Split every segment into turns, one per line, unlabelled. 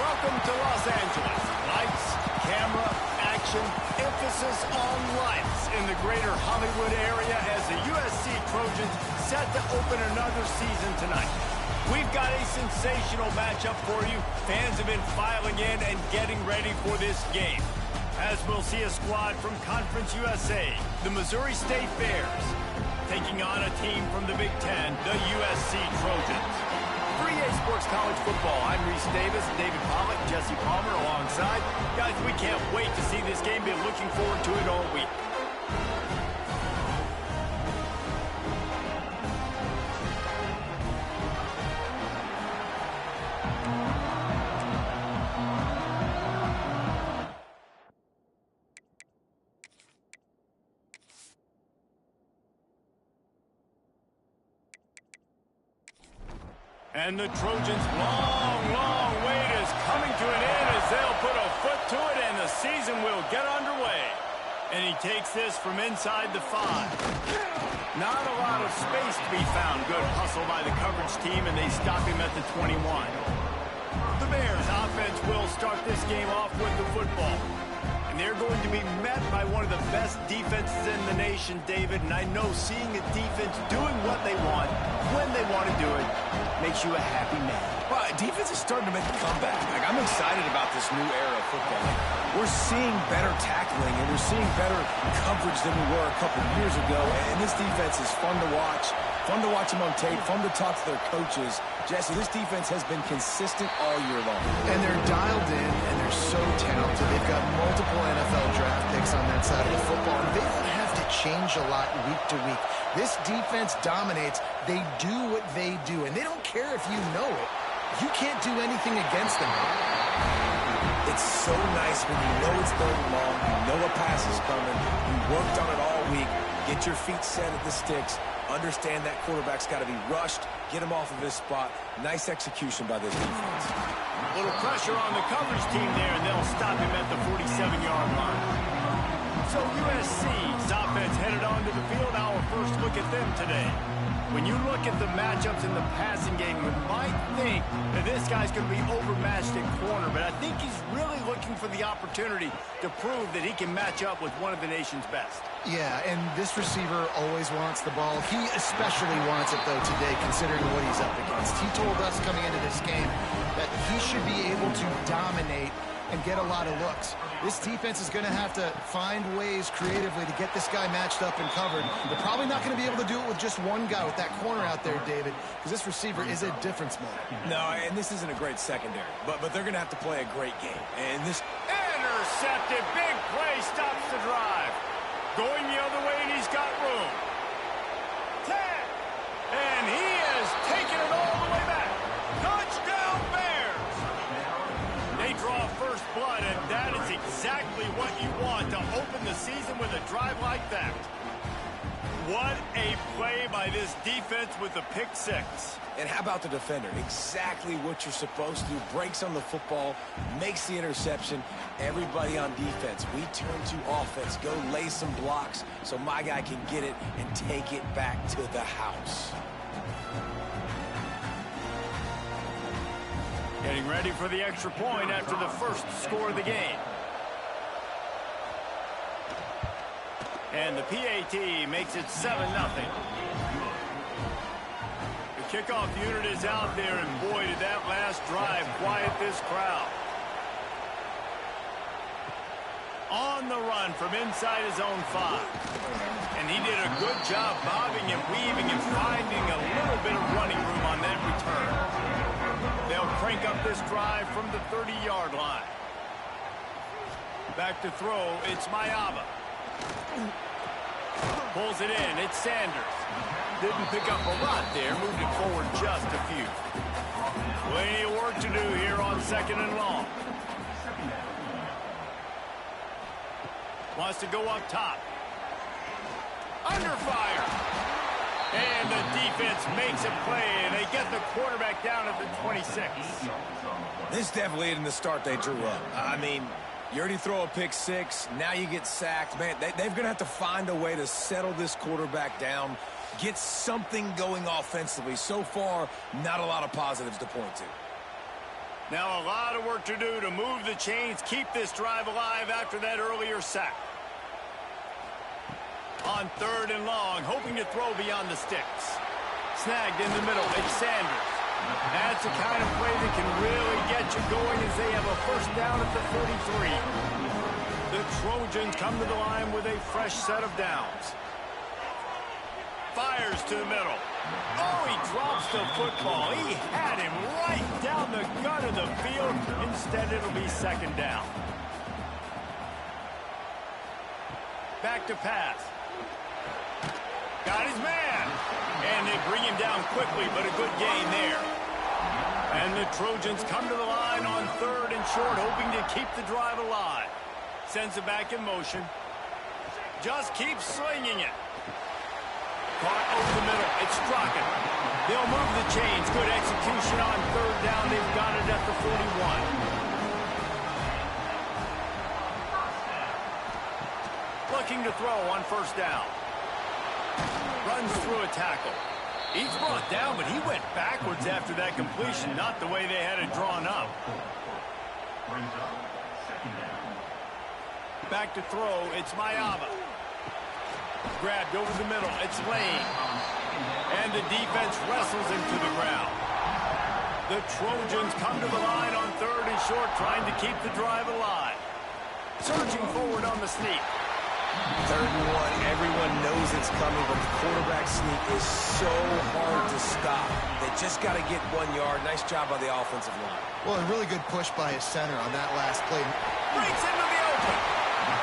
Welcome to Los Angeles. Lights, camera, action, emphasis on lights in the greater Hollywood area as the USC Trojans set to open another season tonight. We've got a sensational matchup for you. Fans have been filing in and getting ready for this game, as we'll see a squad from Conference USA, the Missouri State Bears, taking on a team from the Big Ten, the USC Trojans. 3A Sports College Football. I'm Reese Davis, David Pollock, Jesse Palmer alongside. Guys, we can't wait to see this game. Been looking forward to it all week. And the Trojans' long wait is coming to an end as they'll put a foot to it and the season will get underway. And he takes this from inside the 5. Not a lot of space to be found. Good hustle by the coverage team, and they stop him at the 21. The Bears' offense will start this game off with the football. And they're going to be met by one of the best defenses in the nation, David. And I know seeing a defense doing what they want, when they want to do it, makes you a happy man.
Well, defense is starting to make a comeback. I'm excited about this new era of football. We're seeing better tackling, and we're seeing better coverage than we were a couple years ago. And this defense is fun to watch them on tape, fun to talk to their coaches. Jesse, this defense has been consistent all year long.
And they're dialed in, and they're so talented. They've got multiple NFL draft picks on that side of the football, and they don't have to change a lot week to week. This defense dominates. They do what they do, and they don't care if you know it. You can't do anything against them.
It's so nice when you know it's third and long, you know a pass is coming, you worked on it all week, get your feet set at the sticks, understand that quarterback's got to be rushed, get him off of his spot. Nice execution by this defense.
A little pressure on the coverage team there, and they'll stop him at the 47-yard line. So USC's offense headed onto the field. Our first look at them today. When you look at the matchups in the passing game, you might think that this guy's going to be overmatched at corner, but I think he's really looking for the opportunity to prove that he can match up with one of the nation's best.
Yeah, and this receiver always wants the ball. He especially wants it, though, today, considering what he's up against. He told us coming into this game that he should be able to dominate and get a lot of looks. This defense is going to have to find ways creatively to get this guy matched up and covered. They're probably not going to be able to do it with just one guy, with that corner out there, David, because this receiver is a difference maker.
No, and this isn't a great secondary, but they're going to have to play a great game. And this...
Intercepted. Big play stops the drive. Going the other way, and he's got room. 10. And he has taken it all the way back. Touchdown, Bears. They draw first blood, and that is exactly what you want to open the season with a drive like that. What a play by this defense with the pick 6.
And how about the defender? Exactly what you're supposed to do. Breaks on the football, makes the interception. Everybody on defense, we turn to offense. Go lay some blocks so my guy can get it and take it back to the house.
Getting ready for the extra point after the first score of the game. And the PAT makes it 7-0. The kickoff unit is out there, and boy, did that last drive quiet this crowd. On the run from inside his own 5. And he did a good job bobbing and weaving and finding a little bit of running room on that return. They'll crank up this drive from the 30-yard line. Back to throw, it's Mayaba. Pulls it in, it's Sanders. Didn't pick up a lot there, moved it forward just a few. Plenty of work to do here on 2nd and long. Wants to go up top. Under fire. And the defense makes a play, and they get the quarterback down at the 26.
This definitely isn't the start they drew up. I mean, you already throw a pick 6, now you get sacked. Man, they're going to have to find a way to settle this quarterback down, get something going offensively. So far, not a lot of positives to point to.
Now a lot of work to do to move the chains, keep this drive alive after that earlier sack. On 3rd and long, hoping to throw beyond the sticks. Snagged in the middle, it's Sanders. That's the kind of play that can really get you going as they have a first down at the 43. The Trojans come to the line with a fresh set of downs. Fires to the middle. Oh, he drops the football. He had him right down the gut of the field. Instead, it'll be 2nd down. Back to pass. Got his man. And they bring him down quickly, but a good gain there. And the Trojans come to the line on 3rd and short, hoping to keep the drive alive. Sends it back in motion. Just keeps slinging it. Caught over the middle. It's Strachan. They'll move the chains. Good execution on 3rd down. They've got it at the 41. Looking to throw on 1st down. Runs through a tackle. He's brought down, but he went backwards after that completion. Not the way they had it drawn up. Back to throw. It's Mayava. Grabbed over the middle. It's Lane. And the defense wrestles him to the ground. The Trojans come to the line on 3rd and short, trying to keep the drive alive. Surging forward on the sneak.
3rd and 1. Everyone knows it's coming, but the quarterback sneak is so hard to stop. They just got to get 1 yard. Nice job by the offensive line.
Well, a really good push by his center on that last play.
Breaks into the open.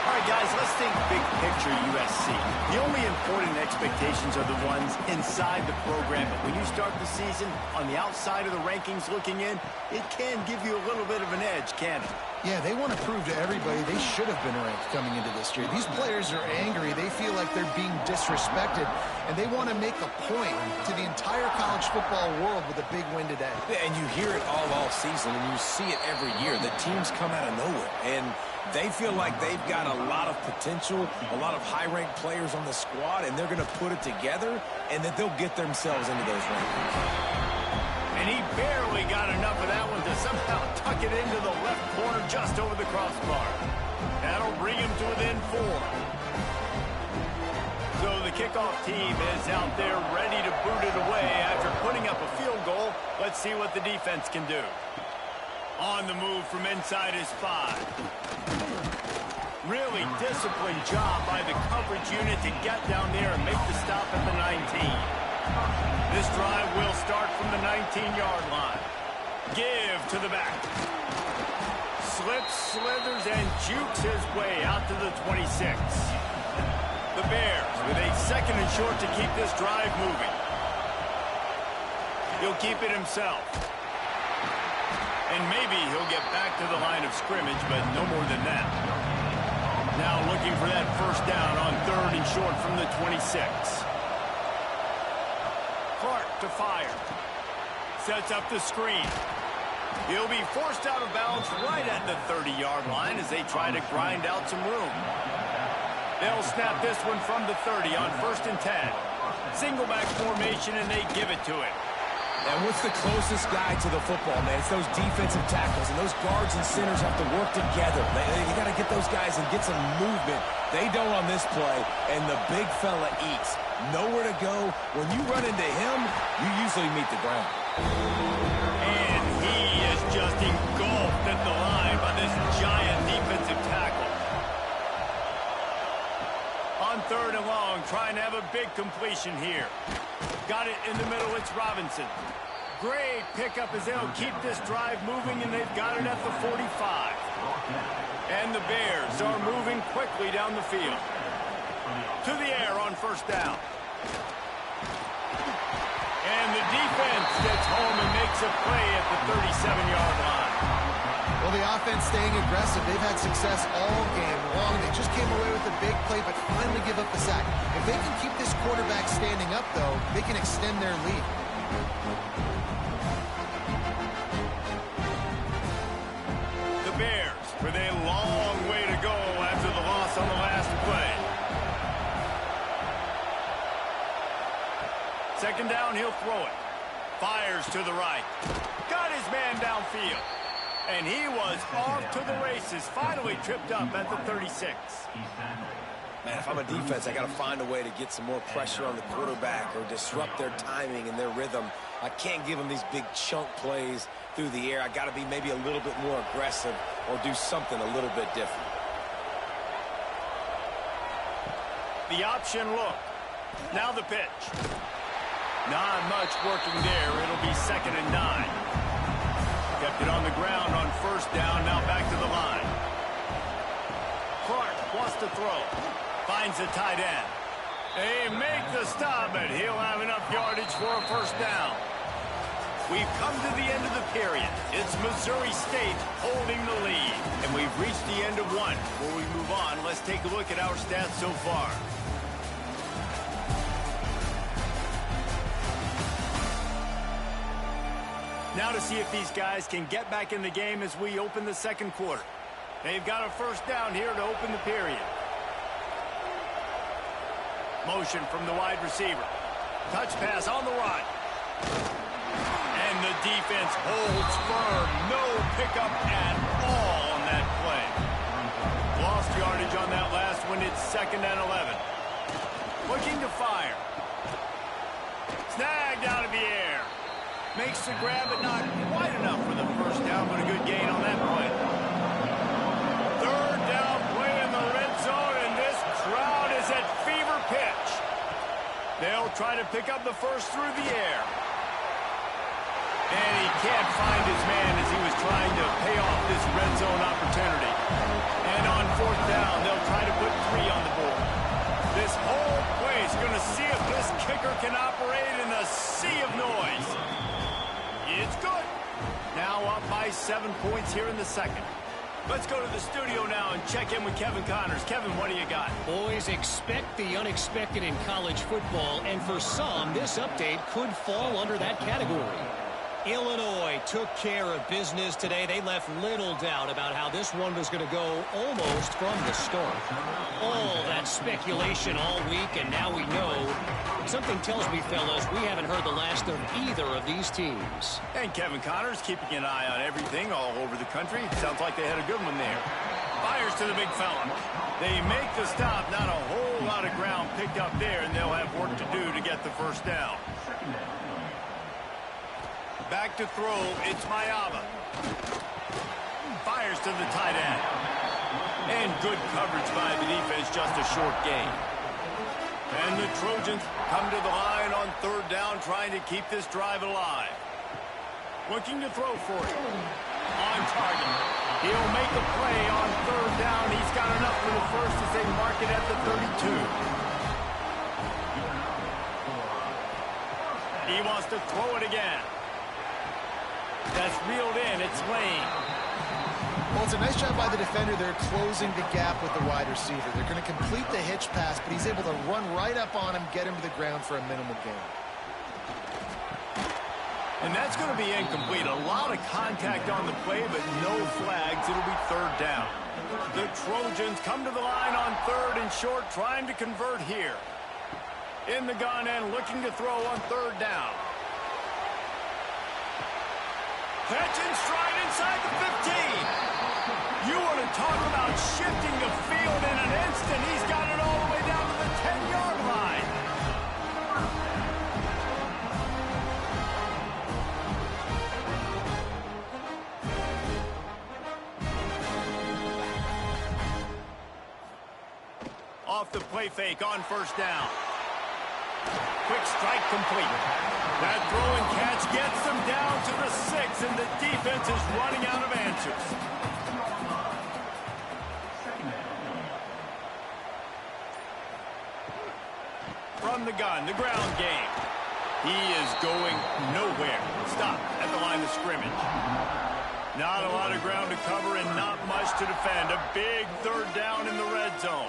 All right, guys, let's think big picture USC. The only important expectations are the ones inside the program. But when you start the season on the outside of the rankings looking in, it can give you a little bit of an edge, can't it?
Yeah, they want to prove to everybody they should have been ranked coming into this year. These players are angry. They feel like they're being disrespected, and they want to make a point to the entire college football world with a big win today.
Yeah, and you hear it all season, and you see it every year. The teams come out of nowhere, and they feel like they've got a lot of potential, a lot of high-ranked players on the squad, and they're going to put it together, and that they'll get themselves into those rankings.
And he barely got enough of that one to somehow tuck it into the left corner just over the crossbar. That'll bring him to within 4. So the kickoff team is out there ready to boot it away after putting up a field goal. Let's see what the defense can do. On the move from inside his 5. Really disciplined job by the coverage unit to get down there and make the stop at the 19. This drive will start from the 19-yard line. Give to the back. Slips, slithers, and jukes his way out to the 26. The Bears with a 2nd and short to keep this drive moving. He'll keep it himself. And maybe he'll get back to the line of scrimmage, but no more than that. Now looking for that 1st down on 3rd and short from the 26. Clark to fire. Sets up the screen. He'll be forced out of bounds right at the 30-yard line as they try to grind out some room. They'll snap this one from the 30 on 1st and 10. Single back formation, and they give it to him.
And what's the closest guy to the football, man? It's those defensive tackles, and those guards and centers have to work together. They got to get those guys and get some movement. They don't on this play, and the big fella eats. Nowhere to go. When you run into him, you usually meet the ground.
And he is just engulfed at the line by this giant defensive tackle. On 3rd and long, trying to have a big completion here. Got it in the middle, it's Robinson. Great pickup as they'll keep this drive moving, and they've got it at the 45. And the Bears are moving quickly down the field. To the air on 1st down. And the defense gets home and makes a play at the 37-yard line.
Well, the offense staying aggressive. They've had success all game long. They just came away with a big play, but finally give up the sack. If they can keep this quarterback standing up, though, they can extend their lead.
The Bears with a long way to go after the loss on the last play. 2nd down, he'll throw it. Fires to the right. Got his man downfield. And he was off to the races, finally tripped up at the 36.
Man, if I'm a defense, I got to find a way to get some more pressure on the quarterback or disrupt their timing and their rhythm. I can't give them these big chunk plays through the air. I got to be maybe a little bit more aggressive or do something a little bit different.
The option look. Now the pitch. Not much working there. It'll be 2nd and 9. Kept it on the ground on 1st down. Now back to the line. Clark wants to throw. Finds the tight end. They make the stop, and he'll have enough yardage for a 1st down. We've come to the end of the period. It's Missouri State holding the lead. And we've reached the end of one. Before we move on, let's take a look at our stats so far. Now to see if these guys can get back in the game as we open the 2nd quarter. They've got a 1st down here to open the period. Motion from the wide receiver. Touch pass on the run. And the defense holds firm. No pickup at all on that play. Lost yardage on that last one. It's 2nd and 11. Looking to fire. Snagged out of the air. Makes the grab, but not quite enough for the 1st down, but a good gain on that play. 3rd down play in the red zone, and this crowd is at fever pitch. They'll try to pick up the 1st through the air. And he can't find his man as he was trying to pay off this red zone opportunity. And on 4th down, they'll try to put 3 on the board. This whole play is going to see if this kicker can operate in a sea of noise. It's good. Now up by 7 points here in the 2nd. Let's go to the studio now and check in with Kevin Connors. Kevin, what do you got?
Boys, expect the unexpected in college football, and for some, this update could fall under that category. Illinois took care of business today. They left little doubt about how this one was going to go almost from the start. All that speculation all week, and now we know. Something tells me, fellas, we haven't heard the last of either of these teams.
And Kevin Connors keeping an eye on everything all over the country. Sounds like they had a good one there. Fires to the big fella. They make the stop. Not a whole lot of ground picked up there, and they'll have work to do to get the 1st down. Back to throw, it's Mayava. Fires to the tight end. And good coverage by the defense, just a short gain. And the Trojans come to the line on 3rd down, trying to keep this drive alive. Looking to throw for it. On target. He'll make a play on 3rd down. He's got enough for the 1st as they mark it at the 32. He wants to throw it again. That's reeled in. It's Lane.
Well, it's a nice job by the defender. They're closing the gap with the wide receiver. They're going to complete the hitch pass, but he's able to run right up on him, get him to the ground for a minimal gain.
And that's going to be incomplete. A lot of contact on the play, but no flags. It'll be 3rd down. The Trojans come to the line on 3rd and short, trying to convert here. In the gun and looking to throw on 3rd down. Catch and stride inside the 15. You want to talk about shifting the field in an instant. He's got it all the way down to the 10-yard line. Off the play fake on 1st down. Quick strike complete. That throw and catch gets them down to the 6, and the defense is running out of answers. From the gun, the ground game. He is going nowhere. Stop at the line of scrimmage. Not a lot of ground to cover and not much to defend. A big 3rd down in the red zone.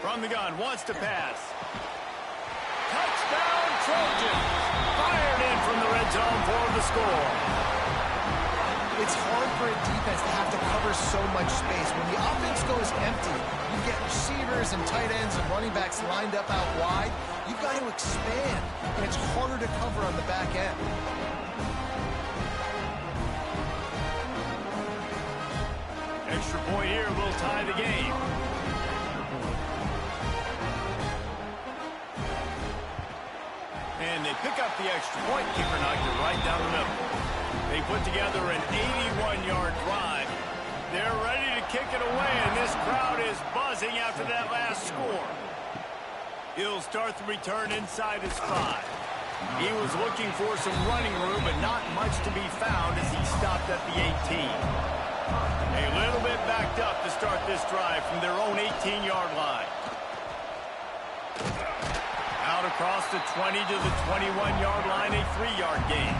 From the gun, wants to pass. Touchdown, Trojans! Fired in from the red zone for the score.
It's hard for a defense to have to cover so much space. When the offense goes empty, you get receivers and tight ends and running backs lined up out wide. You've got to expand, and it's harder to cover on the back end.
Extra point here will tie the game. And they pick up the extra point. Kicker knocked it right down the middle. They put together an 81-yard drive. They're ready to kick it away, and this crowd is buzzing after that last score. He'll start the return inside his 5. He was looking for some running room, but not much to be found as he stopped at the 18. A little bit backed up to start this drive from their own 18-yard line. Out across the 20 to the 21-yard line, a 3-yard gain.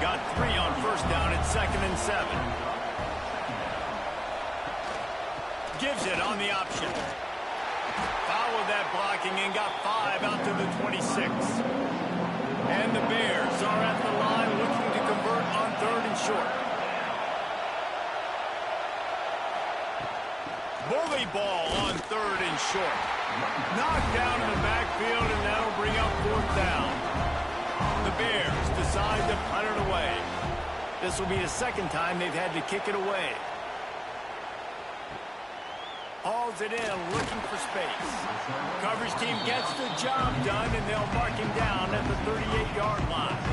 Got 3 on first down at 2nd and 7. Gives it on the option. Followed that blocking and got 5 out to the 26. And the Bears are at the line looking to convert on 3rd and short. Bully ball on 3rd and short. Knocked down in the backfield, and that'll bring up 4th down. The Bears decide to punt it away. This will be the 2nd time they've had to kick it away. Hauls it in, looking for space. Coverage team gets the job done, and they'll mark him down at the 38-yard line.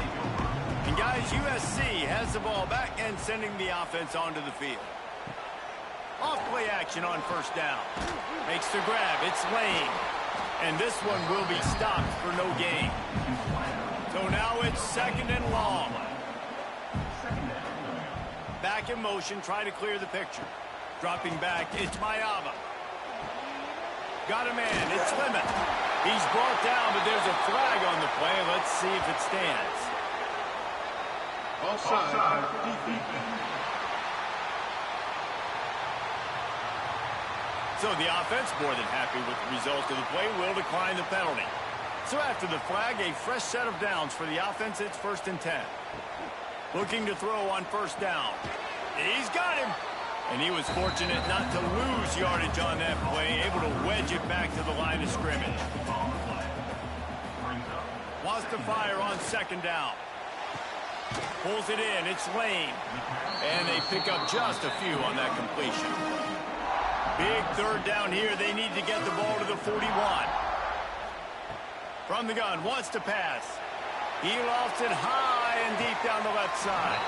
And guys, USC has the ball back and sending the offense onto the field. Off-play action on first down. Makes the grab. It's Lane. And this one will be stopped for no gain. So now it's 2nd and long. Back in motion, try to clear the picture. Dropping back, it's Mayava. Got a man, it's Lemon. He's brought down, but there's a flag on the play. Let's see if it stands.
Offside.
So the offense, more than happy with the result of the play, will decline the penalty. So after the flag, a fresh set of downs for the offense. It's 1st and 10. Looking to throw on first down. He's got him. And he was fortunate not to lose yardage on that play, able to wedge it back to the line of scrimmage. Wants to fire on 2nd down. Pulls it in, it's Lane. And they pick up just a few on that completion. Big 3rd down here, they need to get the ball to the 41. From the gun, wants to pass. He lofts it high and deep down the left side.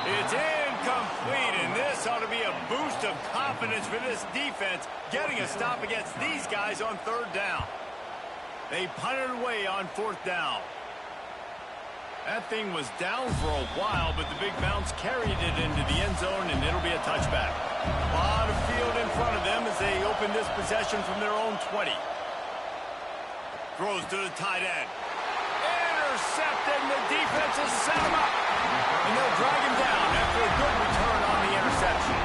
It's incomplete, and this ought to be a boost of confidence for this defense, getting a stop against these guys on 3rd down. They punted away on 4th down. That thing was down for a while, but the big bounce carried it into the end zone, and it'll be a touchback. A lot of field in front of them as they open this possession from their own 20. Throws to the tight end. Intercepted, and the defense has set him up. And they'll drag him down after a good return on the interception.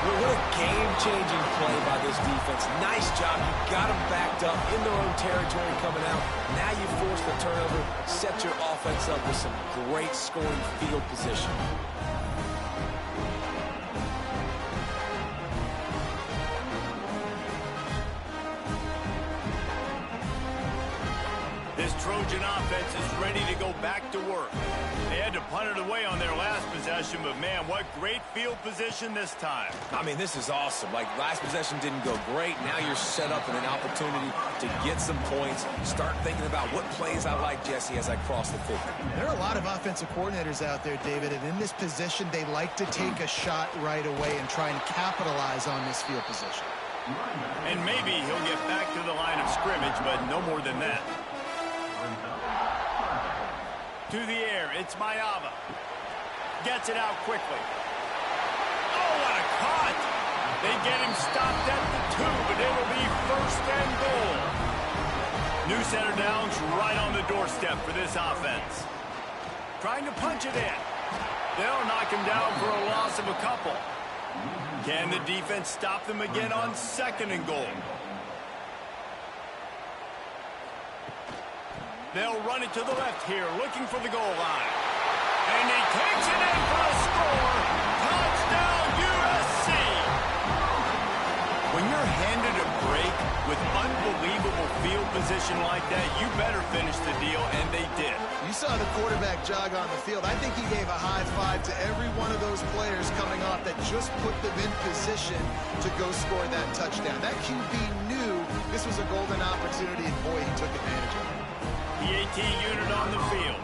Well, what a game-changing play by this defense. Nice job. You got them backed up in their own territory coming out. Now you force the turnover, set your offense up with some great scoring field position.
This Trojan offense is ready to go back to work. They had to punt it away on their last possession, but man, what great field position this time.
I mean, this is awesome. Like, last possession didn't go great. Now you're set up in an opportunity to get some points. Start thinking about what plays I like, Jesse, as I cross the 50.
There are a lot of offensive coordinators out there, David, and in this position, they like to take a shot right away and try and capitalize on this field position.
And maybe he'll get back to the line of scrimmage, but no more than that. To the air, it's Mayava. Gets it out quickly. Oh, what a cut! They get him stopped at the 2, but it will be 1st and goal. New center downs right on the doorstep for this offense. Trying to punch it in. They'll knock him down for a loss of a couple. Can the defense stop them again on 2nd and goal? They'll run it to the left here, looking for the goal line. And he takes it in for a score. Touchdown, USC! When you're handed a break with unbelievable field position like that, you better finish the deal, and they did.
You saw the quarterback jog on the field. I think he gave a high five to every one of those players coming off that just put them in position to go score that touchdown. That QB knew this was a golden opportunity, and boy, he took advantage of it.
The AT unit on the field.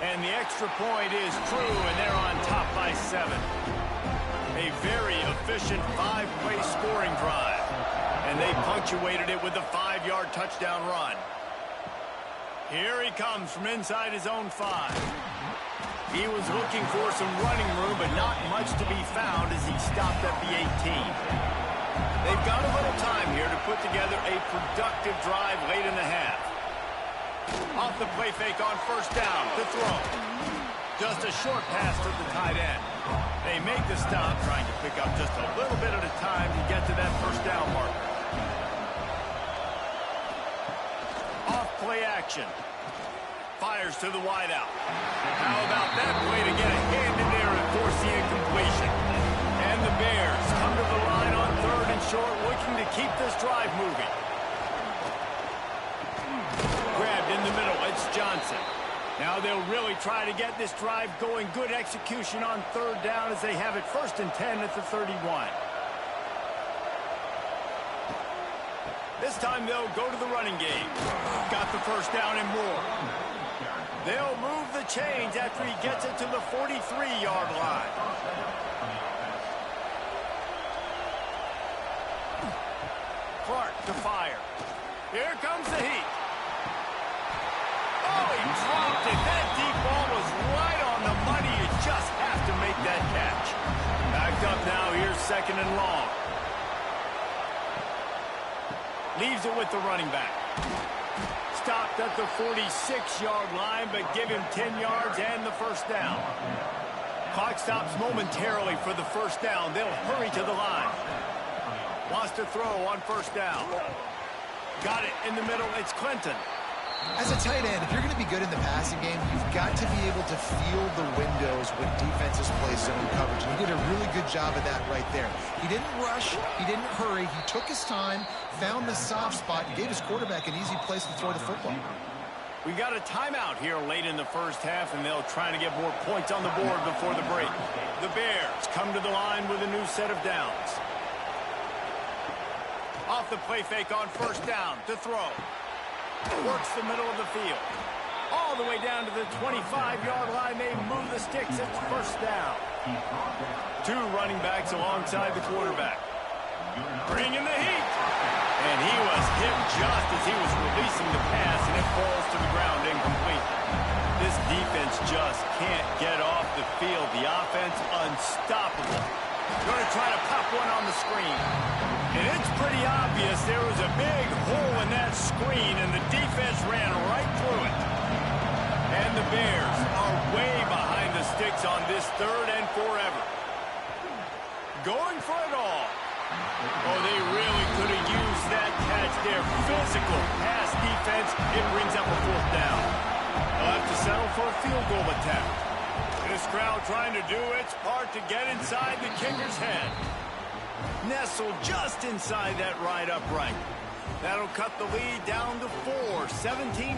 And the extra point is true, and they're on top by 7. A very efficient 5-play scoring drive. And they punctuated it with a 5-yard touchdown run. Here he comes from inside his own 5. He was looking for some running room, but not much to be found as he stopped at the 18. They've got a little time here to put together a productive drive late in the half. Off the play fake on first down to throw. Just a short pass to the tight end. They make the stop, trying to pick up just a little bit at a time to get to that first down marker. Off play action. Fires to the wideout. How about that play to get a hand in there and force the incompletion? And the Bears come to the line on 3rd and short, looking to keep this drive moving. Grabbed in the middle, it's Johnson. Now they'll really try to get this drive going. Good execution on 3rd down as they have it 1st and 10 at the 31. This time they'll go to the running game. Got the first down and more. They'll move the chains after he gets it to the 43-yard line. Clark to fire. Here comes the heat. Oh, he dropped it. That deep ball was right on the money. You just have to make that catch. Backed up now. Here's 2nd and long. Leaves it with the running back. Stopped at the 46-yard line, but give him 10 yards and the first down. Clock stops momentarily for the first down. They'll hurry to the line. Wants to throw on first down. Got it in the middle. It's Clinton.
As a tight end, if you're going to be good in the passing game, you've got to be able to feel the windows when defenses play zone coverage. And he did a really good job of that right there. He didn't rush. He didn't hurry. He took his time, found the soft spot, and gave his quarterback an easy place to throw the football.
We got a timeout here late in the first half, and they'll try to get more points on the board before the break. The Bears come to the line with a new set of downs. Off the play fake on first down to throw. Works the middle of the field. All the way down to the 25-yard line. They move the sticks. It's first down. 2 running backs alongside the quarterback. Bringing the heat. And he was hit just as he was releasing the pass, and it falls to the ground incomplete. This defense just can't get off the field. The offense unstoppable. Going to try to pop one on the screen. And it's pretty obvious there was a big hole in that screen, and the defense ran right through it. And the Bears are way behind the sticks on this 3rd and forever. Going for it all. Oh, they really could have used that catch there. Physical pass defense. It brings up a 4th down. They'll have to settle for a field goal attempt. This crowd trying to do its part to get inside the kicker's head. Nestled just inside that right upright. That'll cut the lead down to 4, 17-13.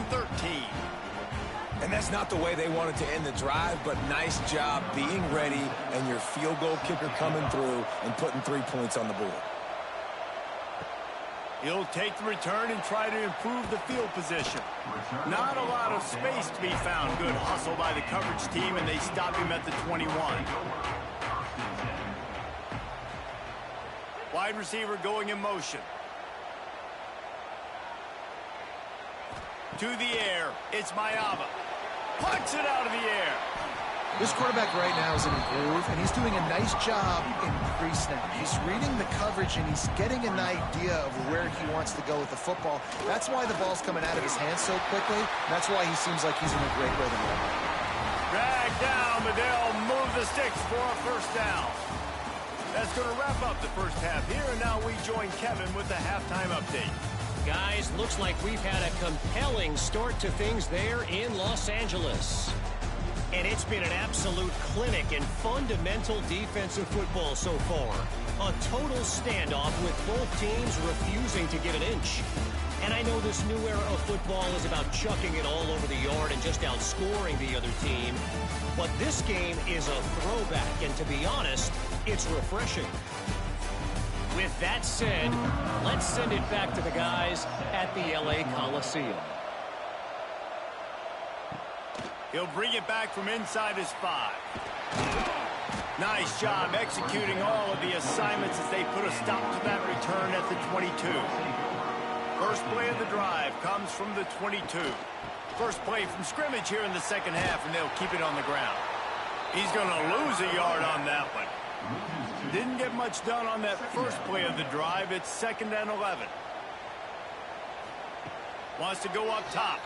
And that's not the way they wanted to end the drive, but nice job being ready and your field goal kicker coming through and putting 3 points on the board.
He'll take the return and try to improve the field position. Not a lot of space to be found. Good hustle by the coverage team, and they stop him at the 21. Wide receiver going in motion. To the air, it's Mayaba. Plucks it out of the air.
This quarterback right now is in a groove, and he's doing a nice job in pre-snap. He's reading the coverage, and he's getting an idea of where he wants to go with the football. That's why the ball's coming out of his hands so quickly. That's why he seems like he's in a great rhythm right now.
Dragged down, but they'll move the sticks for a first down. That's going to wrap up the first half here, and now we join Kevin with the halftime update.
Guys, looks like we've had a compelling start to things there in Los Angeles. And it's been an absolute clinic in fundamental defensive football so far. A total standoff with both teams refusing to give an inch. And I know this new era of football is about chucking it all over the yard and just outscoring the other team. But this game is a throwback, and to be honest, it's refreshing. With that said, let's send it back to the guys at the LA Coliseum.
He'll bring it back from inside his 5. Nice job executing all of the assignments as they put a stop to that return at the 22. First play of the drive comes from the 22. First play from scrimmage here in the second half, and they'll keep it on the ground. He's going to lose a yard on that one. Didn't get much done on that first play of the drive. It's 2nd and 11. Wants to go up top.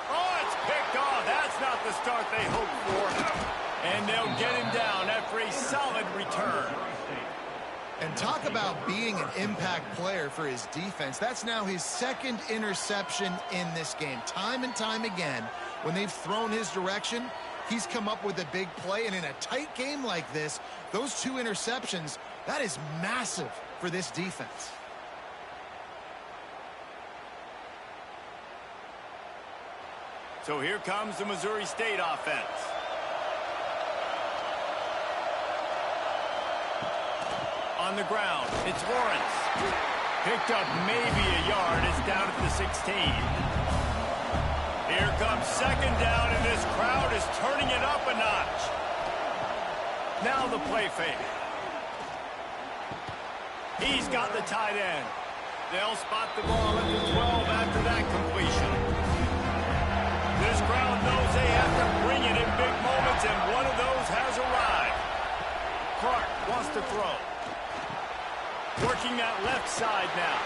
Oh, it's picked off. That's not the start they hoped for. And they'll get him down after a solid return.
And talk about being an impact player for his defense. That's now his 2nd interception in this game. Time and time again, when they've thrown his direction, he's come up with a big play. And in a tight game like this, those 2 interceptions, that is massive for this defense.
So here comes the Missouri State offense. On the ground, it's Lawrence. Picked up maybe a yard. It's down at the 16. Here comes 2nd down, and this crowd is turning it up a notch. Now the play fake. He's got the tight end. They'll spot the ball at the 12 after that completion. This crowd knows they have to bring it in big moments, and one of those has arrived. Clark wants to throw. Working that left side now.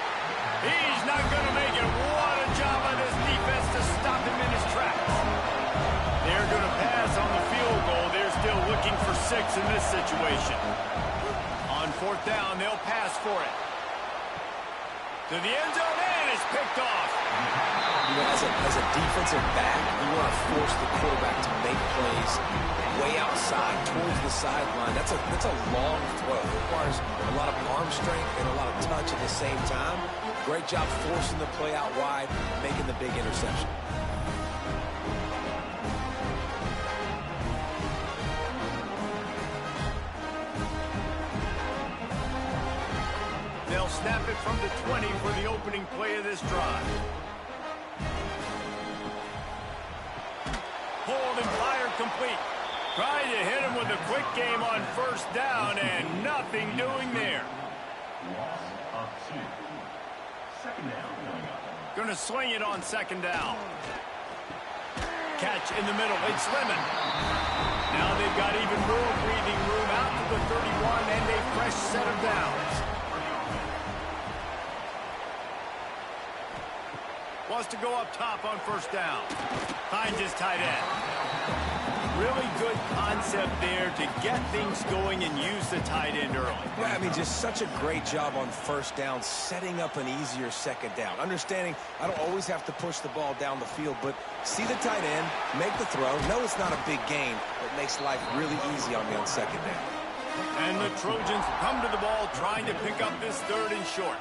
He's not going to make it. What a job on this defense to stop him in his tracks. They're going to pass on the field goal. They're still looking for 6 in this situation. On 4th down, they'll pass for it. To the end zone, and it's picked off.
You know, as a defensive back, you want to force the quarterback to make plays way outside towards the sideline. That's a long throw. It requires a lot of arm strength and a lot of touch at the same time. Great job forcing the play out wide, making the big interception.
They'll snap it from the 20 for the opening play of this drive. Hold and fire complete. Trying to hit him with a quick game on 1st down, and nothing doing there. Going to swing it on 2nd down. Catch in the middle. It's Lemon. Now they've got even more breathing room out to the 31 and a fresh set of downs. Wants to go up top on 1st down. Finds his tight end. Really good concept there to get things going and use the tight end early.
Yeah, I mean, just such a great job on 1st down, setting up an easier 2nd down. Understanding I don't always have to push the ball down the field, but see the tight end, make the throw. No, it's not a big gain, but makes life really easy on me on 2nd down.
And the Trojans come to the ball trying to pick up this 3rd and short.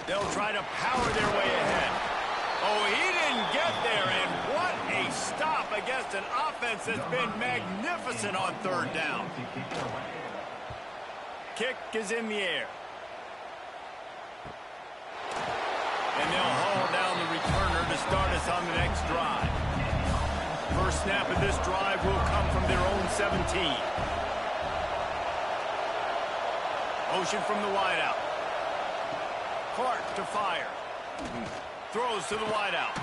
They'll try to power their way ahead. Oh, he didn't get there, and what a stop against an offense that's been magnificent on 3rd down. Kick is in the air. And they'll haul down the returner to start us on the next drive. First snap of this drive will come from their own 17. Motion from the wideout. Clark to fire. Throws to the wideout.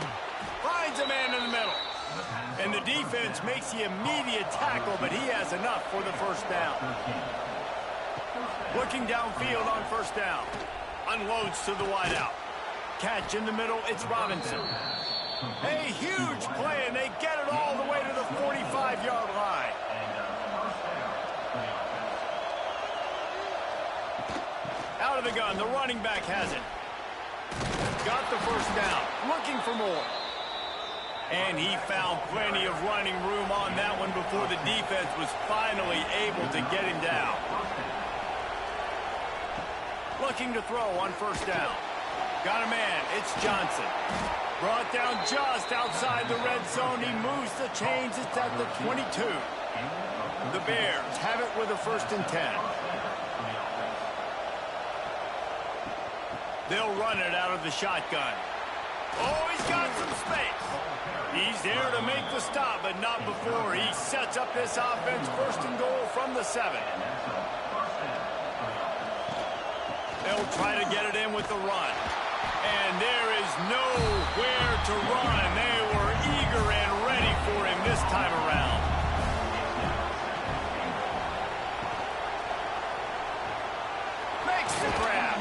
Finds a man in the middle. And the defense makes the immediate tackle, but he has enough for the 1st down. Looking downfield on 1st down. Unloads to the wideout. Catch in the middle, it's Robinson. A huge play, and they get it all the way to the 45-yard line. Out of the gun, the running back has it. got the first down, looking for more. And he found plenty of running room on that one before the defense was finally able to get him down. Looking to throw on first down. Got a man, it's Johnson. Brought down just outside the red zone. He moves the chains, it's at the 22. The Bears have it with a 1st and 10. They'll run it out of the shotgun. Oh, he's got some space. He's there to make the stop, but not before he sets up this offense. 1st and goal from the 7. They'll try to get it in with the run. And there is nowhere to run. They were eager and ready for him this time around. Makes the grab.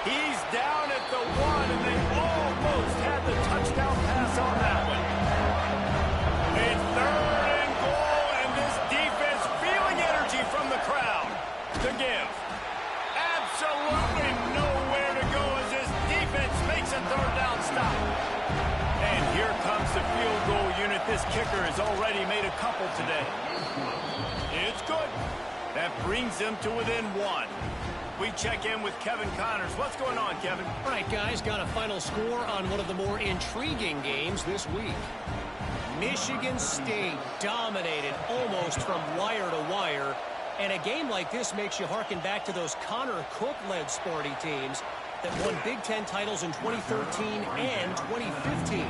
He's down at the 1, and they almost had the touchdown pass on that one. It's 3rd and goal, and this defense feeling energy from the crowd. To give. Absolutely nowhere to go as this defense makes a 3rd down stop. And here comes the field goal unit. This kicker has already made a couple today. It's good. That brings them to within 1. We check in with Kevin Connors. What's going on, Kevin?
All right, guys, got a final score on one of the more intriguing games this week. Michigan State dominated almost from wire to wire. And a game like this makes you harken back to those Connor Cook-led Sparty teams that won Big Ten titles in 2013 and 2015.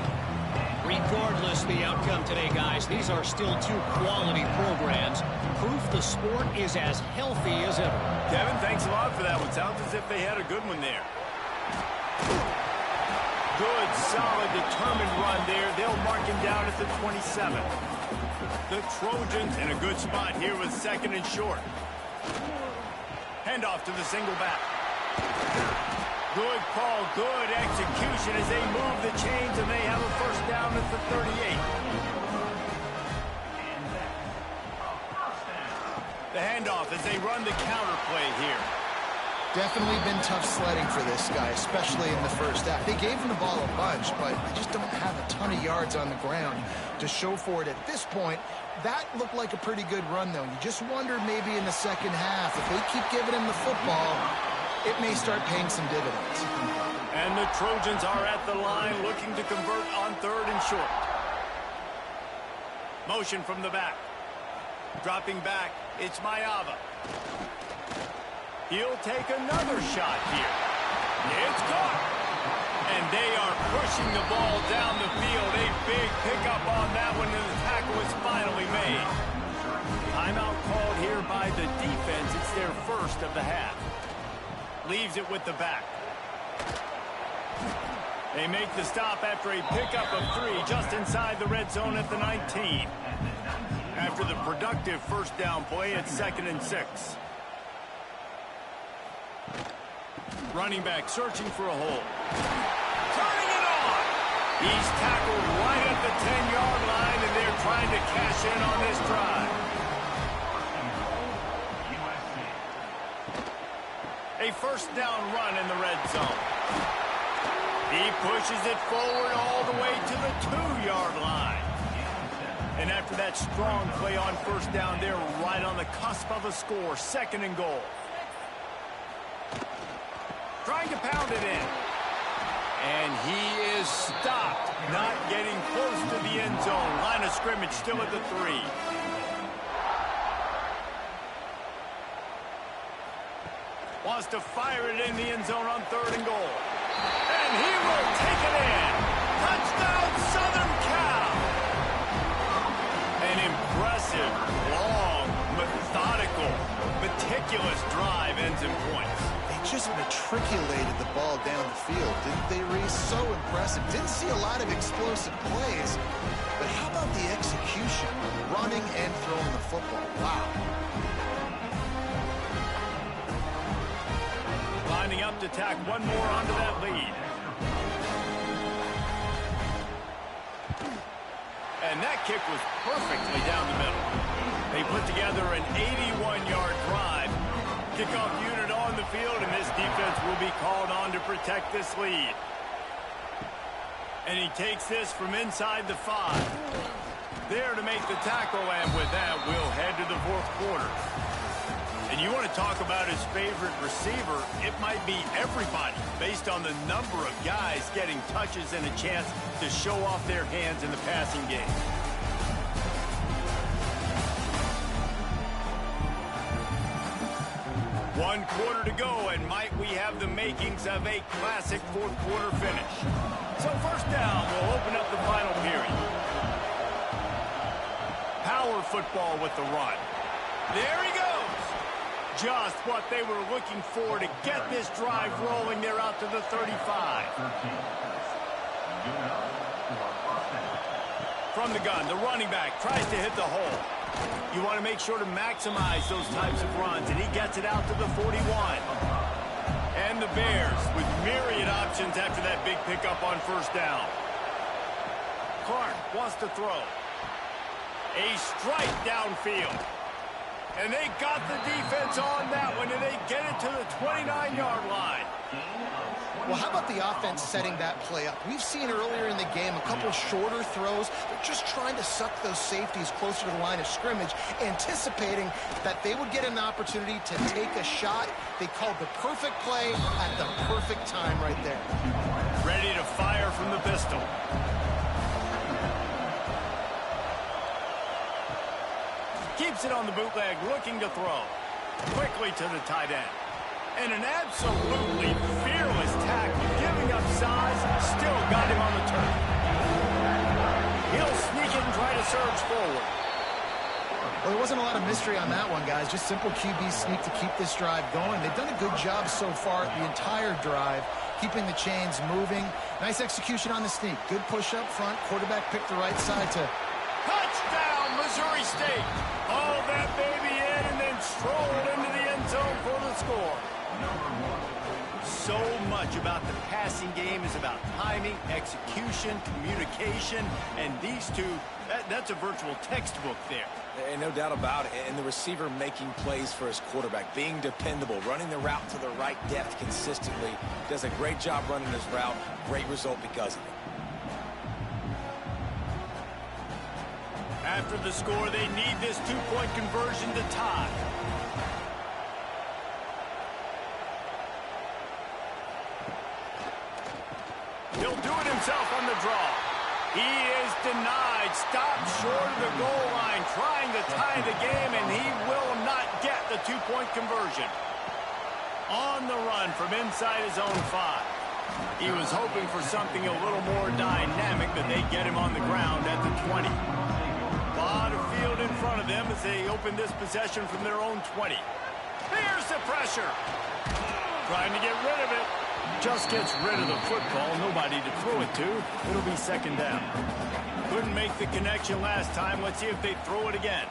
Regardless the outcome today, guys, these are still 2 quality programs. Proof the sport is as healthy as ever.
Kevin, thanks a lot for that one. Sounds as if they had a good one there. Good, solid, determined run there. They'll mark him down at the 27. The Trojans in a good spot here with 2nd and short. Handoff to the single back. Good call, good execution as they move the chains, and they have a 1st down at the 38. The handoff as they run the counter play here.
Definitely been tough sledding for this guy, especially in the 1st half. They gave him the ball a bunch, but they just don't have a ton of yards on the ground to show for it at this point. That looked like a pretty good run, though. You just wonder maybe in the 2nd half, if they keep giving him the football, it may start paying some dividends.
And the Trojans are at the line looking to convert on 3rd and short. Motion from the back. Dropping back, it's Mayava. He'll take another shot here. It's caught. And they are pushing the ball down the field. A big pickup on that one, and the tackle is finally made. Timeout called here by the defense. It's their 1st of the half. Leaves it with the back. They make the stop after a pickup of 3 just inside the red zone at the 19. After the productive 1st down play, it's 2nd and 6. Running back searching for a hole. Turning it on! He's tackled right at the 10-yard line, and they're trying to cash in on this drive. A 1st down run in the red zone. He pushes it forward all the way to the 2-yard line. And after that strong play on 1st down, they're right on the cusp of a score. 2nd and goal. Trying to pound it in. And he is stopped. Not getting close to the end zone. Line of scrimmage still at the 3. Wants to fire it in the end zone on 3rd and goal. And he will take it in. Touchdown, Southern Cal. An impressive, long, methodical, meticulous drive ends in points.
They just matriculated the ball down the field, didn't they, Reese? So impressive. Didn't see a lot of explosive plays, but how about the execution? Running and throwing the football. Wow.
Lining up to tack one more onto that lead. And that kick was perfectly down the middle. They put together an 81-yard drive. Kickoff unit on the field, and this defense will be called on to protect this lead. And he takes this from inside the 5. There to make the tackle, and with that, we'll head to the fourth quarter. And you want to talk about his favorite receiver, it might be everybody, based on the number of guys getting touches and a chance to show off their hands in the passing game. One quarter to go, and might we have the makings of a classic fourth quarter finish. So first down, we'll open up the final period. Power football with the run. There he goes. Just what they were looking for to get this drive rolling. They're out to the 35. From the gun, the running back tries to hit the hole. You want to make sure to maximize those types of runs, and he gets it out to the 41. And the Bears with myriad options after that big pickup on first down. Clark wants to throw. A strike downfield. And they got the defense on that one, and they get it to the 29-yard line.
Well, how about the offense setting that play up? We've seen earlier in the game a couple shorter throws. They're just trying to suck those safeties closer to the line of scrimmage, anticipating that they would get an opportunity to take a shot. They called the perfect play at the perfect time right there.
Ready to fire from the pistol. Keeps it on the bootleg, looking to throw. Quickly to the tight end. And an absolutely fearless tackle, giving up size, still got him on the turf. He'll sneak it and try to surge forward.
Well, there wasn't a lot of mystery on that one, guys. Just simple QB sneak to keep this drive going. They've done a good job so far the entire drive, keeping the chains moving. Nice execution on the sneak. Good push up front. Quarterback picked the right side to...
Touchdown, Missouri State. Hauled that baby in and then strolled into the end zone for the score. So much about the passing game is about timing, execution, communication, and these two, that's a virtual textbook there.
And no doubt about it. And the receiver making plays for his quarterback, being dependable, running the route to the right depth consistently. Does a great job running his route. Great result because of it.
After the score, they need this two-point conversion to tie. He'll do it himself on the draw. He is denied. Stopped short of the goal line, trying to tie the game, and he will not get the two-point conversion. On the run from inside his own 5. He was hoping for something a little more dynamic, but they get him on the ground at the 20. A lot of field in front of them as they open this possession from their own 20. Here's the pressure. Trying to get rid of it. Just gets rid of the football. Nobody to throw it to. It'll be second down. Couldn't make the connection last time. Let's see if they throw it again.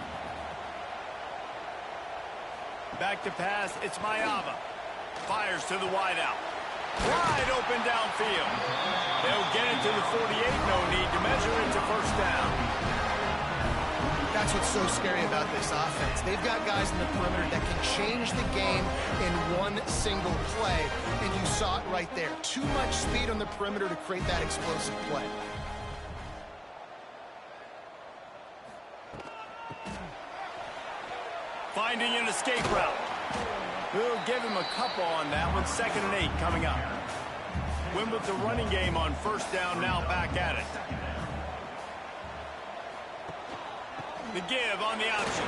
Back to pass. It's Mayava. Fires to the wideout. Wide open downfield. They'll get it to the 48. No need to measure it to first down.
That's what's so scary about this offense. They've got guys in the perimeter that can change the game in one single play, and you saw it right there. Too much speed on the perimeter to create that explosive play.
Finding an escape route. We'll give him a couple on that one. 2nd and 8 coming up. Win with the running game on first down, now back at it. The give on the option.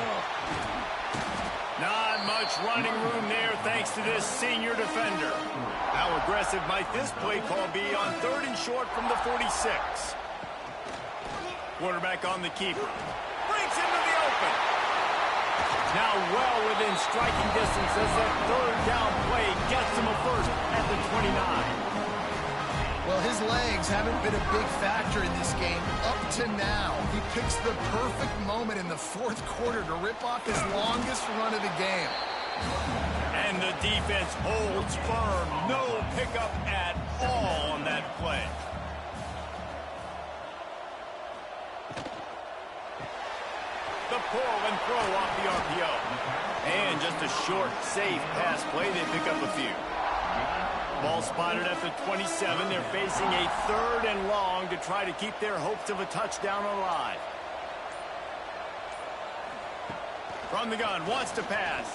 Not much running room there thanks to this senior defender. How aggressive might this play call be on 3rd and short from the 46? Quarterback on the keeper. Breaks into the open. Now well within striking distance as that 3rd down play gets him a first at the 29.
Well, his legs haven't been a big factor in this game up to now. He picks the perfect moment in the 4th quarter to rip off his longest run of the game.
And the defense holds firm. No pickup at all on that play. The pull and throw off the RPO. And just a short, safe pass play. They pick up a few. Ball spotted at the 27. They're facing a 3rd and long to try to keep their hopes of a touchdown alive. From the gun, wants to pass.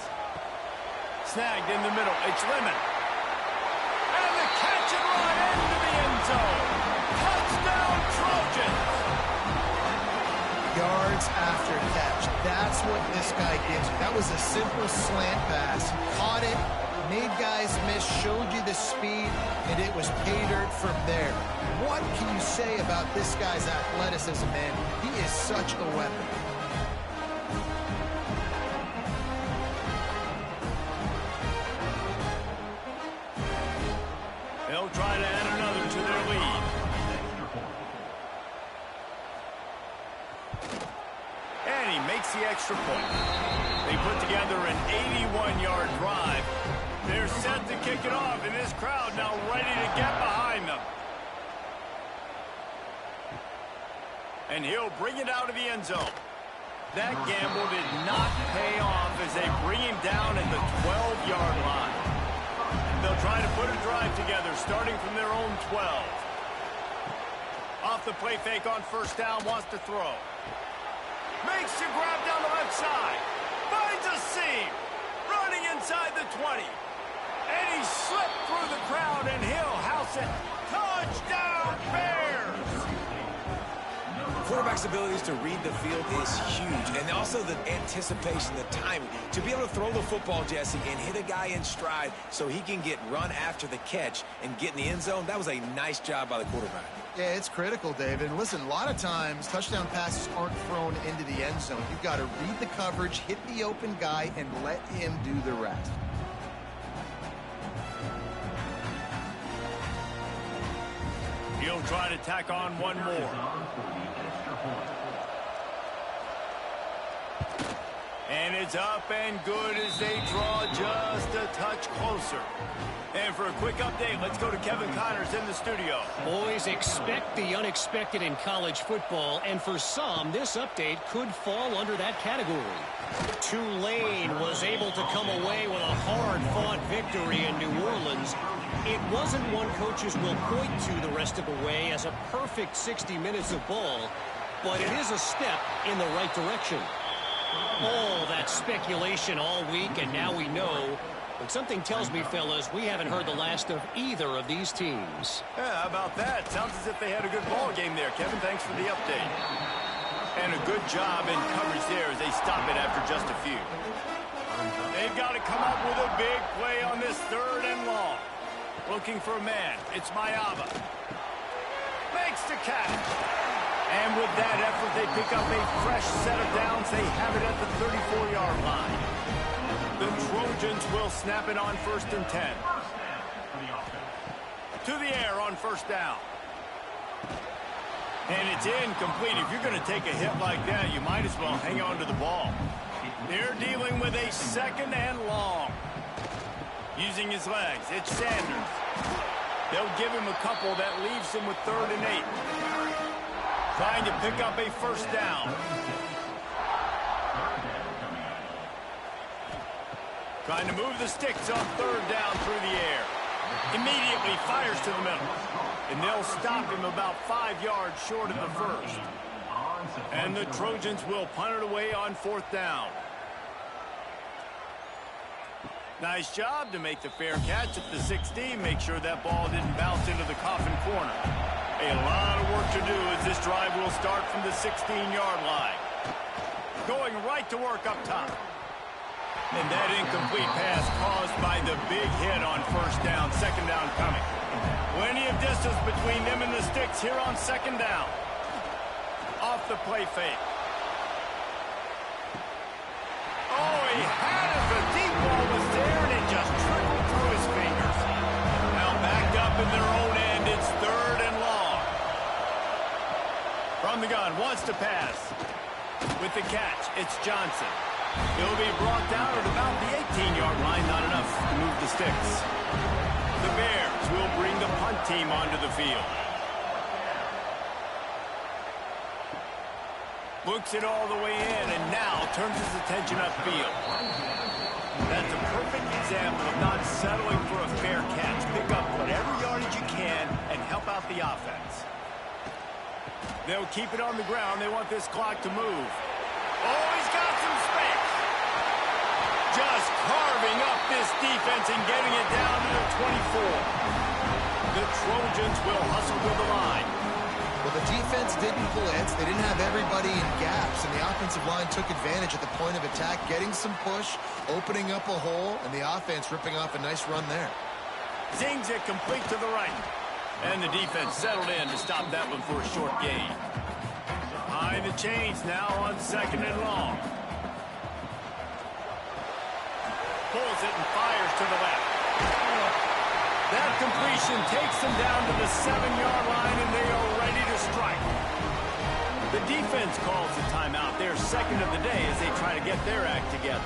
Snagged in the middle. It's Lemon. And the catch and run into the end zone. Touchdown, Trojans.
Yards after catch. That's what this guy gives you. That was a simple slant pass. Caught it, made guys miss, showed you the speed, and it was pay dirt from there. What can you say about this guy's athleticism, man? He is such a weapon.
They'll try to add another to their lead. And he makes the extra point. They put together an 81-yard drive. They're set to kick it off, and this crowd now ready to get behind them. And he'll bring it out of the end zone. That gamble did not pay off as they bring him down at the 12-yard line. They'll try to put a drive together, starting from their own 12. Off the play fake on first down, wants to throw. Makes the grab down the left side. Finds a seam. Running inside the 20. And he slipped through the crowd, and he'll house it. Touchdown, Bears!
Quarterback's abilities to read the field is huge, and also the anticipation, the timing. To be able to throw the football, Jesse, and hit a guy in stride so he can get run after the catch and get in the end zone, that was a nice job by the quarterback.
Yeah, it's critical, David. And listen, a lot of times touchdown passes aren't thrown into the end zone. You've got to read the coverage, hit the open guy, and let him do the rest.
He'll try to tack on one more. And it's up and good as they draw just a touch closer. And for a quick update, let's go to Kevin Connors in the studio.
Boys, expect the unexpected in college football, and for some, this update could fall under that category. Tulane was able to come away with a hard-fought victory in New Orleans. It wasn't one coaches will point to the rest of the way as a perfect 60 minutes of ball, but it is a step in the right direction. All that speculation all week, and now we know. But something tells me, fellas, we haven't heard the last of either of these teams.
Yeah, how about that? Sounds as if they had a good ball game there. Kevin, thanks for the update. And a good job in coverage there as they stop it after just a few. They've got to come up with a big play on this 3rd and long. Looking for a man. It's Mayava. Makes the catch. And with that effort, they pick up a fresh set of downs. They have it at the 34-yard line. The Trojans will snap it on 1st and 10. To the air on first down. And it's incomplete. If you're going to take a hit like that, you might as well hang on to the ball. They're dealing with a 2nd and long. Using his legs, it's Sanders. They'll give him a couple. That leaves him with 3rd and 8. Trying to pick up a first down. Trying to move the sticks on 3rd down through the air. Immediately fires to the middle. And they'll stop him about 5 yards short of the 1st. And the Trojans will punt it away on 4th down. Nice job to make the fair catch at the 16. Make sure that ball didn't bounce into the coffin corner. A lot of work to do as this drive will start from the 16-yard line. Going right to work up top. And that incomplete pass caused by the big hit on first down. 2nd down coming. Plenty of distance between them and the sticks here on 2nd down. Off the play fake. Oh, he had it. The deep ball was there, and it just trickled through his fingers. Now backed up in their own end. It's 3rd and long. From the gun, wants to pass. With the catch, it's Johnson. He'll be brought down at about the 18-yard line. Not enough to move the sticks. The Bears will bring the punt team onto the field. Looks it all the way in, and now turns his attention upfield. That's a perfect example of not settling for a fair catch. Pick up help out the offense. They'll keep it on the ground. They want this clock to move. Oh, he's got some space. Just carving up this defense and getting it down to the 24. The Trojans will hustle to the line.
Well, the defense didn't blitz. They didn't have everybody in gaps, and the offensive line took advantage at the point of attack, getting some push, opening up a hole, and the offense ripping off a nice run there.
Zings it complete to the right. And the defense settled in to stop that one for a short gain. Behind the chains now on 2nd and long. Pulls it and fires to the left. That completion takes them down to the 7-yard line, and they are ready to strike. The defense calls the timeout. Their second of the day as they try to get their act together.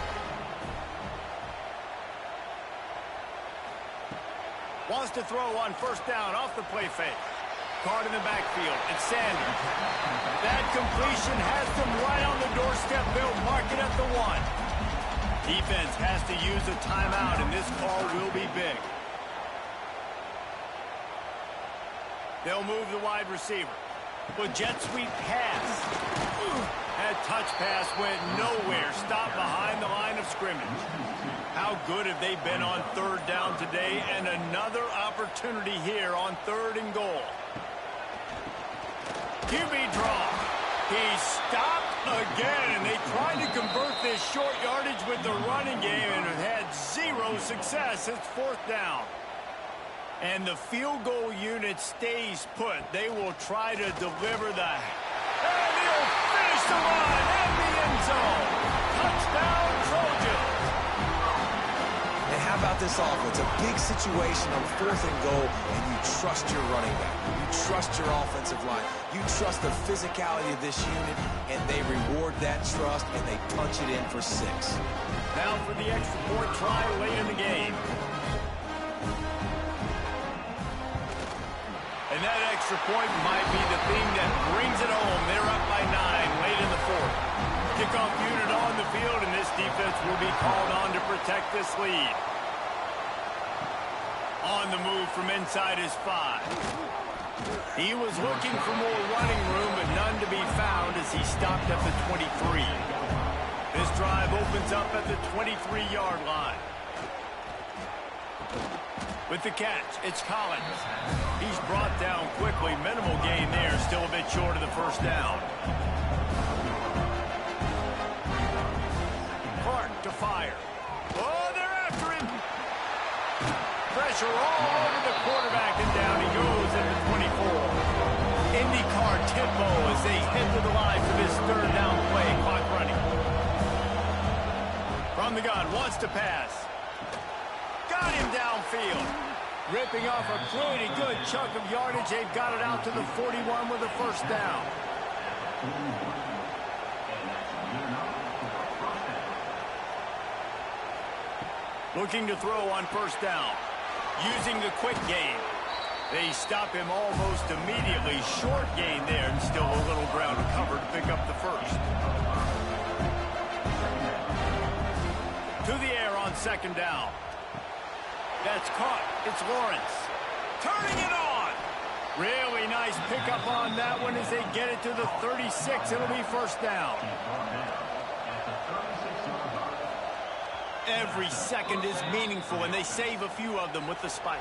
Wants to throw on 1st down off the play fake. Card in the backfield. It's Sanders. That completion has them right on the doorstep. They'll mark it at the 1. Defense has to use a timeout, and this call will be big. They'll move the wide receiver. With jet sweep pass. That touch pass went nowhere. Stopped behind the line of scrimmage. How good have they been on 3rd down today? And another opportunity here on 3rd and goal. QB draw. He stopped again, and they tried to convert this short yardage with the running game and had 0 success. It's 4th down. And the field goal unit stays put. They will try to deliver the... And he'll finish the line in the end zone. Touchdown, Trojans.
And how about this offense? A big situation on 4th and goal, and you trust your running back. You trust your offensive line. You trust the physicality of this unit, and they reward that trust, and they punch it in for 6.
Now for the extra point try late in the game. And that extra point might be the thing that brings it home. They're up by 9 late in the 4th. Kickoff unit on the field, and this defense will be called on to protect this lead. On the move from inside his 5. He was looking for more running room, but none to be found as he stopped at the 23. This drive opens up at the 23-yard line. With the catch, it's Collins. He's brought down quickly. Minimal gain there. Still a bit short of the 1st down. Clark to fire. Oh, they're after him. Pressure all over the quarterback, and down he goes at the 24. IndyCar tempo as they head to the line for this 3rd down play. Clock running. From the gun, wants to pass. Got him downfield. Ripping off a pretty good chunk of yardage. They've got it out to the 41 with a 1st down. Looking to throw on 1st down. Using the quick game. They stop him almost immediately. Short gain there, and still a little ground to cover to pick up the 1st. To the air on 2nd down. That's caught. It's Lawrence. Turning it on. Really nice pickup on that one as they get it to the 36. It'll be 1st down. Every second is meaningful, and they save a few of them with the spike.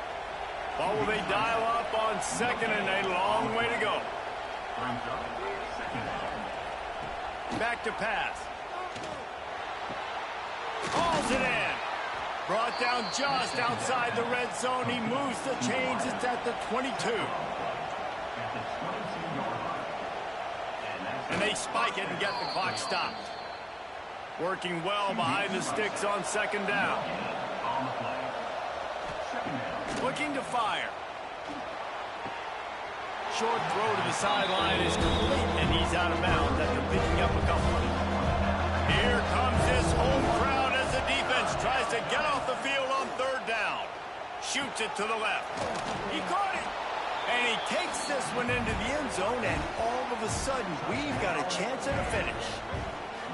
Or will they dial up on 2nd and a long way to go? Back to pass. Hauls it in. Brought down just outside the red zone. He moves the chains. It's at the 22. And they spike it and get the clock stopped. Working well behind the sticks on 2nd down. Looking to fire. Short throw to the sideline is complete, and he's out of bounds after picking up a couple. Here comes this home crowd as the defense tries to get off the field on 3rd down. Shoots it to the left. He caught it. And he takes this one into the end zone, and all of a sudden, we've got a chance at a finish.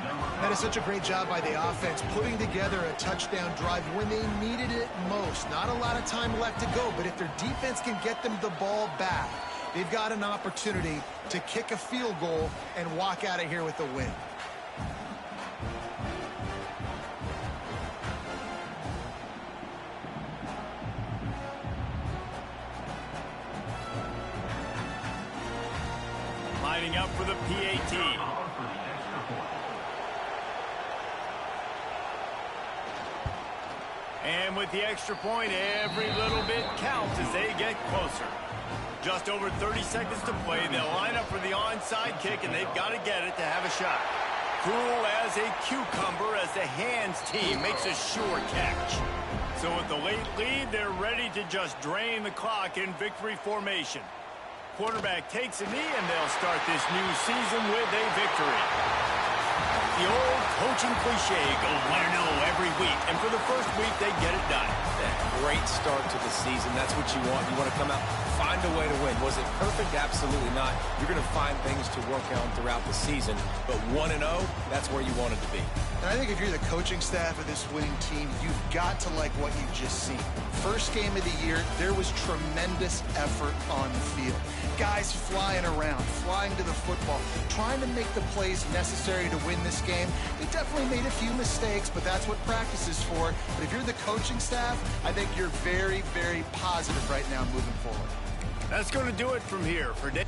That is such a great job by the offense, putting together a touchdown drive when they needed it most. Not a lot of time left to go, but if their defense can get them the ball back, they've got an opportunity to kick a field goal and walk out of here with a win.
Lining up for the PAT. And with the extra point, every little bit counts as they get closer. Just over 30 seconds to play. They'll line up for the onside kick, and they've got to get it to have a shot. Cool as a cucumber as the hands team makes a sure catch. So with the late lead, they're ready to just drain the clock in victory formation. Quarterback takes a knee, and they'll start this new season with a victory. The old coaching cliche, go 1-0 every week. And for the first week, they get it done.
That great start to the season. That's what you want. You want to come out, find a way to win. Was it perfect? Absolutely not. You're going to find things to work on throughout the season. But 1-0, that's where you wanted to be.
And I think if you're the coaching staff of this winning team, you've got to like what you've just seen. First game of the year, there was tremendous effort on the field. Guys flying around, flying to the football, trying to make the plays necessary to win this game. They definitely made a few mistakes, but that's what practice is for. But if you're the coaching staff, I think you're very, very positive right now moving forward.
That's going to do it from here for Dave.